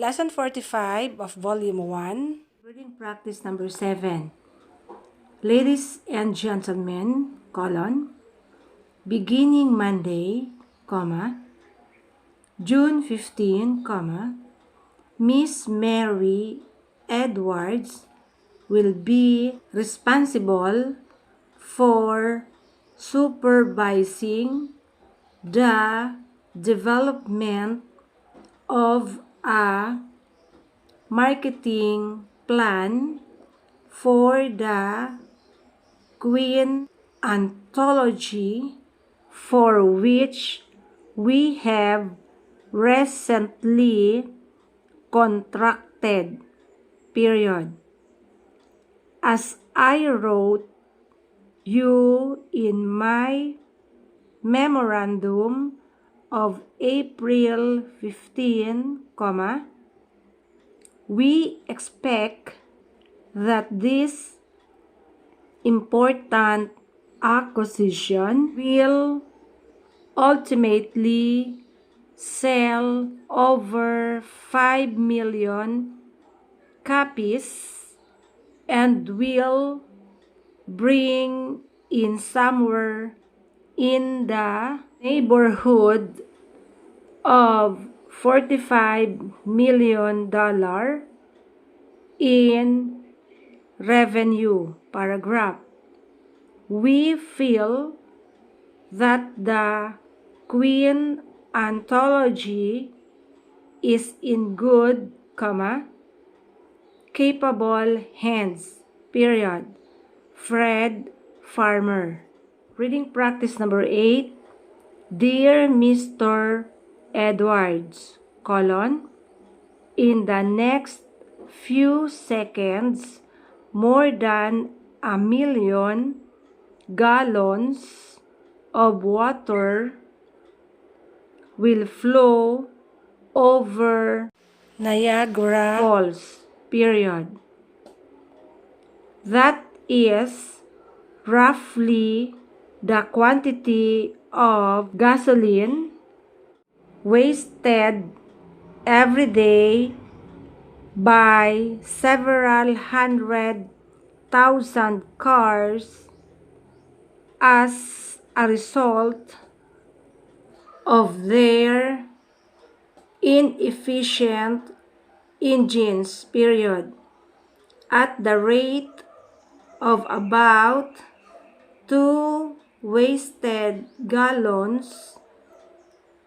Lesson 45 of Volume 1. Reading practice number 7. Ladies and gentlemen, beginning Monday, June 15, Miss Mary Edwards will be responsible for supervising the development of a marketing plan for the Queen Anthology, for which we have recently contracted, As I wrote you in my memorandum of April 15, we expect that this important acquisition will ultimately sell over 5 million copies and will bring in somewhere in the neighborhood of $45 million in revenue. We feel that the Queen Anthology is in good, capable hands, Fred Farmer. Reading practice number 8. Dear Mr. Edwards, in the next few seconds, more than 1 million gallons of water will flow over Niagara Falls, That is roughly the quantity of gasoline wasted every day by several 100,000 cars as a result of their inefficient engines, At the rate of about 2 wasted gallons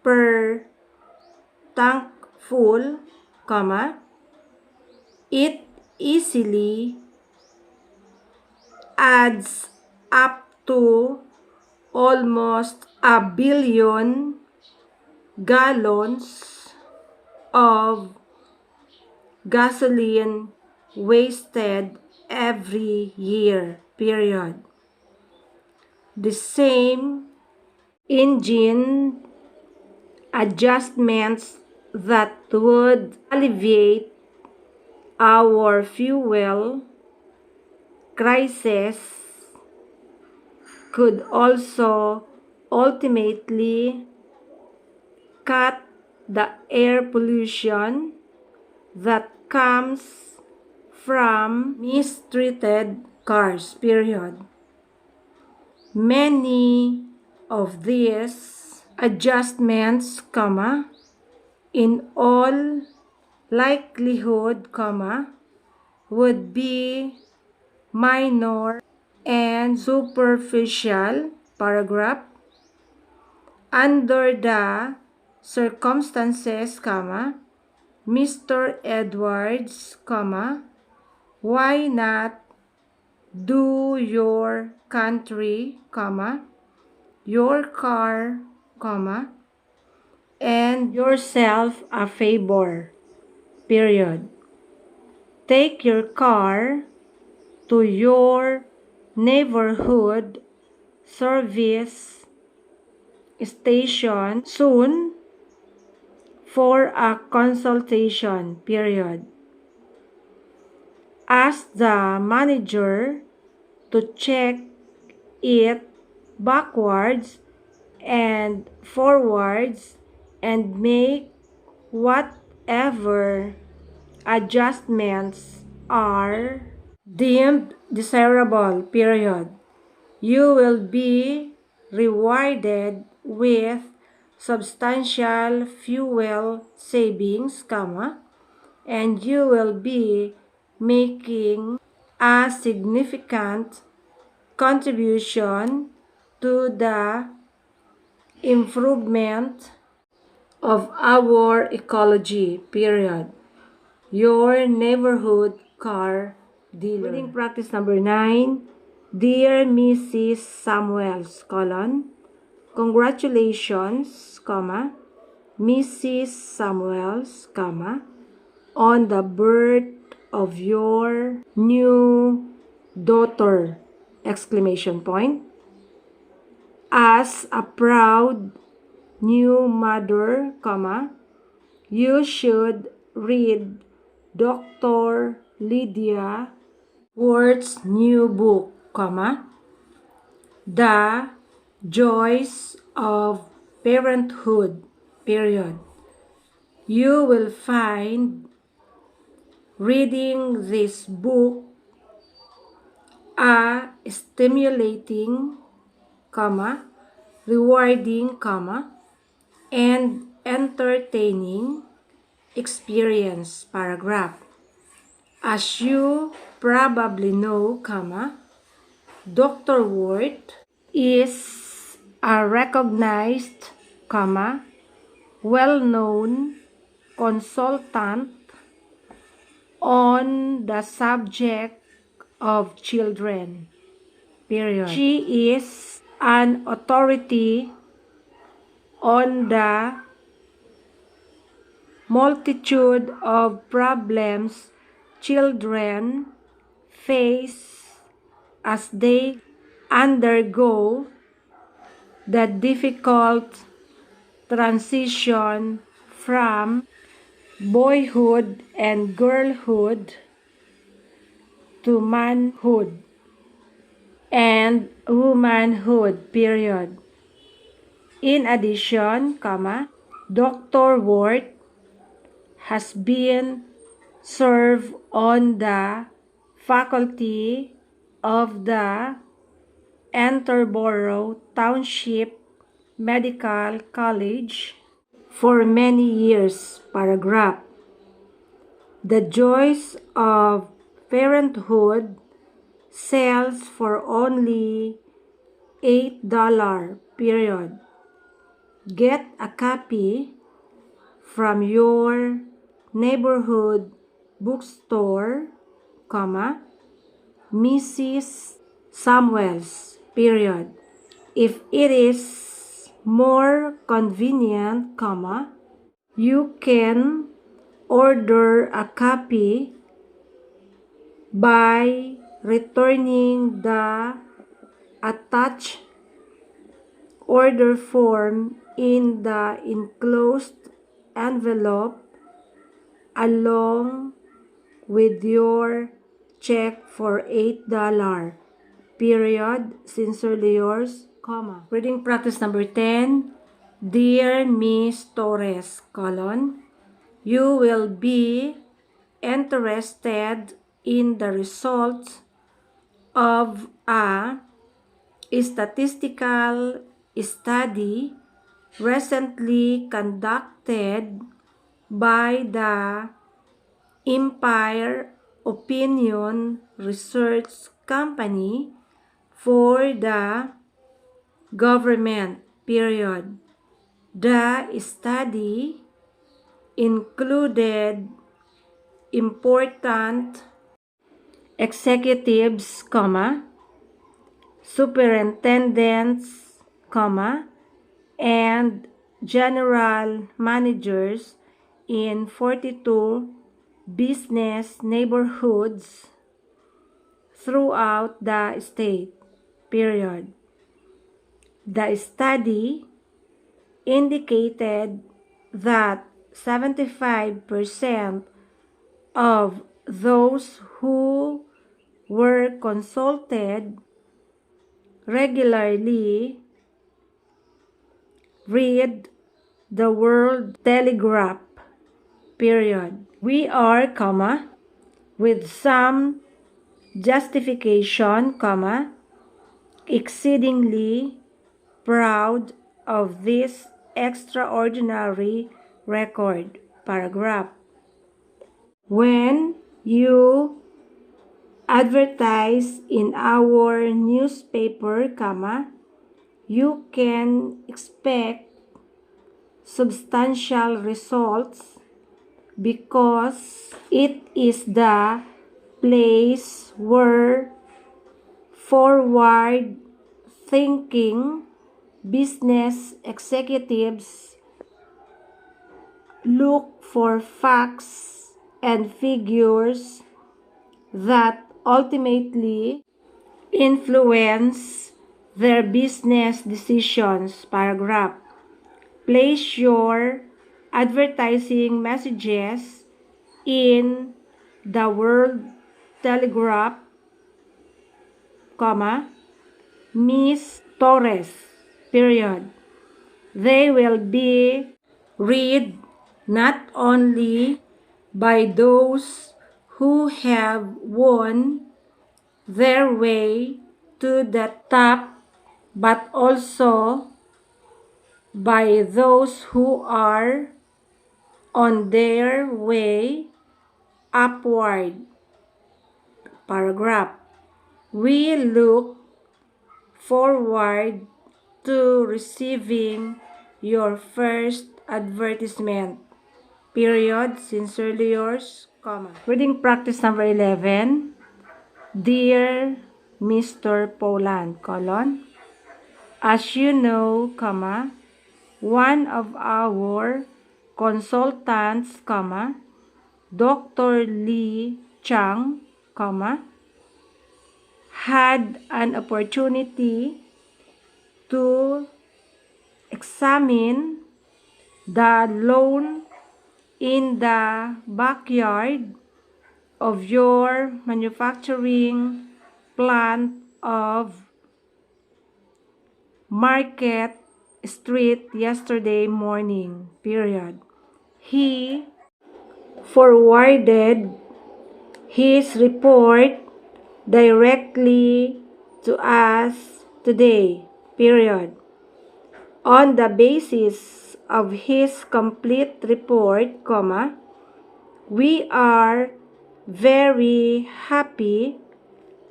per tank full, it easily adds up to almost 1 billion gallons of gasoline wasted every year, The same engine adjustments that would alleviate our fuel crisis could also ultimately cut the air pollution that comes from mistreated cars, Many of these adjustments, in all likelihood, would be minor and superficial, Under the circumstances, Mr. Edwards, why not do your country, your car, and yourself a favor, Take your car to your neighborhood service station soon for a consultation, Ask the manager to check it backwards and forwards and make whatever adjustments are deemed desirable, period. You will be rewarded with substantial fuel savings, comma, and you will be making a significant contribution to the improvement of our ecology, period. Your neighborhood car dealer. Reading practice number 9. Dear Mrs. Samuels, colon, congratulations, comma, Mrs. Samuels, comma, on the birth of your new daughter, exclamation point. As a proud new mother, comma, you should read Dr. Lydia Ward's new book, comma, The Joys of Parenthood, period. You will find reading this book a stimulating, comma, rewarding, comma, and entertaining experience, paragraph. As you probably know, comma, Dr. Ward is a recognized, comma, well-known consultant on the subject of children, period. She is an authority on the multitude of problems children face as they undergo the difficult transition from boyhood and girlhood to manhood and womanhood, period. In addition, comma, Dr. Ward has been served on the faculty of the Enterborough Township Medical College for many years, paragraph. The Joys of Parenthood sells for only $8, period. Get a copy from your neighborhood bookstore, comma, Mrs. Samuels, period. If it is more convenient, comma, you can order a copy by returning the attached order form in the enclosed envelope along with your check for $8, period. Sincerely yours, comma. Reading practice number 10. Dear Miss Torres, colon, you will be interested in the results of a statistical study recently conducted by the Empire Opinion Research Company for the government, period. The study included important executives, comma, superintendents, comma, and general managers in 42 business neighborhoods throughout the state, period. The study indicated that 75% of those who were consulted regularly read the World Telegraph, period. We are, comma, with some justification, comma, exceedingly proud of this extraordinary record, paragraph. When you advertise in our newspaper, comma, you can expect substantial results because it is the place where forward-thinking business executives look for facts and figures that ultimately influence their business decisions, paragraph. Place your advertising messages in the World Telegraph, comma, Miss Torres, period. They will be read not only by those who have won their way to the top, but also by those who are on their way upward, paragraph. We look forward to receiving your first advertisement, period. Sincerely yours, comma. Reading practice number 11. Dear Mr. Poland, colon, as you know, comma, one of our consultants, comma, Dr. Lee Chang, comma, had an opportunity to examine the lawn in the backyard of your manufacturing plant of Market Street yesterday morning, period. He forwarded his report directly to us today, period. On the basis of his complete report, comma, we are very happy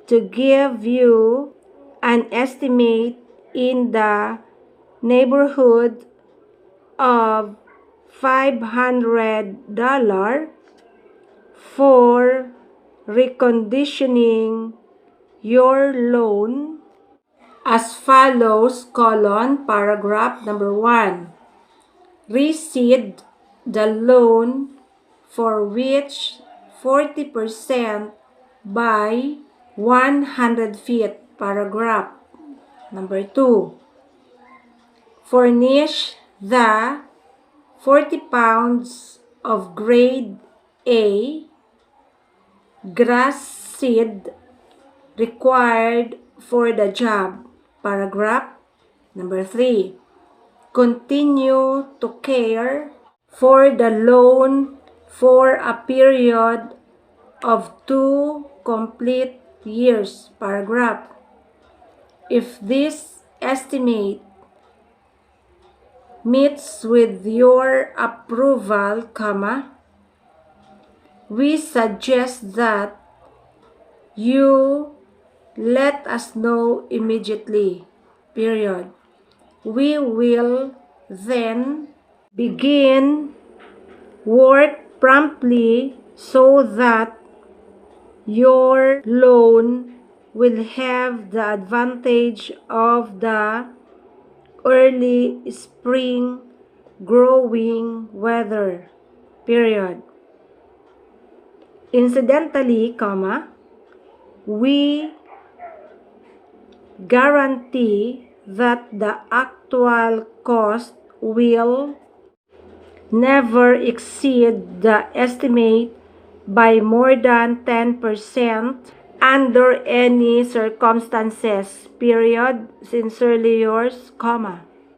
to give you an estimate in the neighborhood of $500 for reconditioning your loan as follows, colon, paragraph number 1. Recede the loan for which 40% by 100 feet, paragraph number 2. Furnish the 40 pounds of grade A grass seed required for the job, paragraph number 3. Continue to care for the loan for a period of 2 complete years, paragraph. If this estimate meets with your approval, comma, we suggest that you let us know immediately, period. We will then begin work promptly so that your loan will have the advantage of the early spring growing weather, period. Incidentally, comma, we guarantee that the actual cost will never exceed the estimate by more than 10% under any circumstances, period. Sincerely yours, comma.